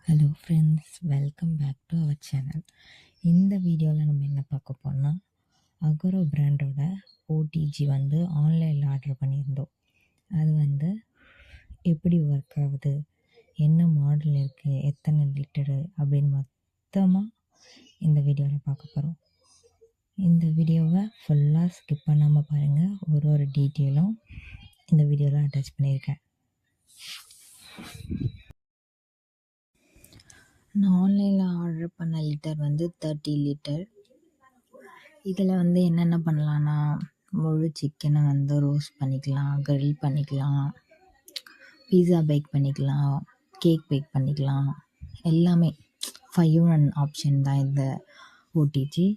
Hello friends, welcome back to our channel. இந்த வீடியோவில் நம்ம என்ன பார்க்க போனால், அகோரா பிராண்டோட ஓடிஜி ஆன்லைனில் ஆர்டர் பண்ணியிருந்தோம். அது எப்படி ஒர்க் ஆகுது, என்ன மாடல் இருக்குது, எத்தனை லிட்டரு அப்படின்னு மொத்தமாக இந்த வீடியோவில் பார்க்க போகிறோம். இந்த வீடியோவை ஃபுல்லாக ஸ்கிப் பண்ணாமல் பாருங்கள். ஒரு டீட்டெயிலும் இந்த வீடியோவில் அட்டாச் பண்ணியிருக்கேன். நான் ஆன்லைனில் ஆர்டர் பண்ண லிட்டர் 30 லிட்டர். இதில் என்னென்ன பண்ணலான்னா, முழு சிக்கனை ரோஸ்ட் பண்ணிக்கலாம், கிரில் பண்ணிக்கலாம், பீஸா பேக் பண்ணிக்கலாம், கேக் பேக் பண்ணிக்கலாம். எல்லாமே 5-in-1 ஆப்ஷன் தான் இந்த ஓடிஜி.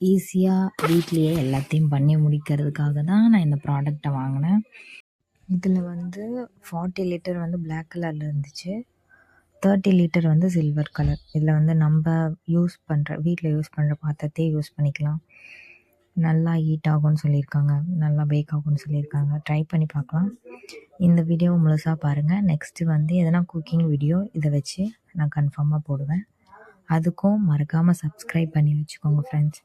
ஈஸியாக வீட்லேயே எல்லாத்தையும் பண்ணி முடிக்கிறதுக்காக தான் நான் இந்த ப்ராடக்டை வாங்கினேன். இதில் 40 லிட்டர் பிளாக் கலரில் இருந்துச்சு, 30 லிட்டர் சில்வர் கலர். இதில் நம்ம வீட்டில் யூஸ் பண்ணுற பாத்திரத்தையே யூஸ் பண்ணிக்கலாம். நல்லா ஹீட் ஆகும்னு சொல்லியிருக்காங்க, நல்லா பேக் ஆகும்னு சொல்லியிருக்காங்க. ட்ரை பண்ணி பார்க்கலாம். இந்த வீடியோவை முழுசாக பாருங்கள். நெக்ஸ்ட்டு எதனா குக்கிங் வீடியோ இதை வச்சு நான் கன்ஃபார்மாக போடுவேன். அதுக்கும் மறக்காமல் சப்ஸ்கிரைப் பண்ணி வச்சுக்கோங்க ஃப்ரெண்ட்ஸ்.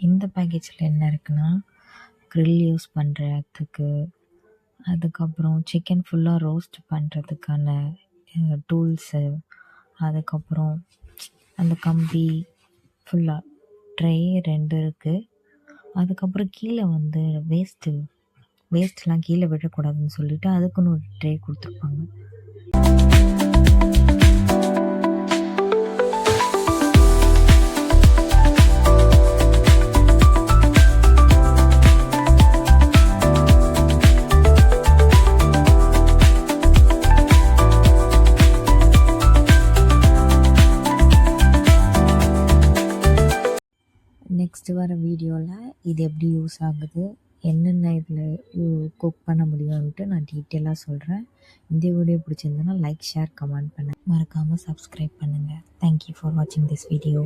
இந்த பேக்கேஜில் என்ன இருக்குன்னா, க்ரில் யூஸ் பண்ணுறதுக்கு, அதுக்கப்புறம் சிக்கன் ஃபுல்லாக ரோஸ்ட் பண்ணுறதுக்கான டூல்ஸு, அதுக்கப்புறம் அந்த கம்பி ஃபுல்லாக ட்ரே 2 இருக்குது. அதுக்கப்புறம் கீழே வேஸ்ட்லாம் கீழே விடக்கூடாதுன்னு சொல்லிவிட்டு அதுக்குன்னு ஒரு ட்ரே கொடுத்துருப்பாங்க. நெக்ஸ்ட்டு வர வீடியோவில் இது எப்படி யூஸ் ஆகுது, என்னென்ன இதில் குக் பண்ண முடியும்ன்ட்டு நான் டீட்டெயிலாக சொல்கிறேன். இந்த வீடியோ பிடிச்சிருந்தேன்னா லைக், ஷேர், கமெண்ட் பண்ண மறக்காமல் சப்ஸ்கிரைப் பண்ணுங்கள். தேங்க்யூ ஃபார் வாட்சிங் திஸ் வீடியோ.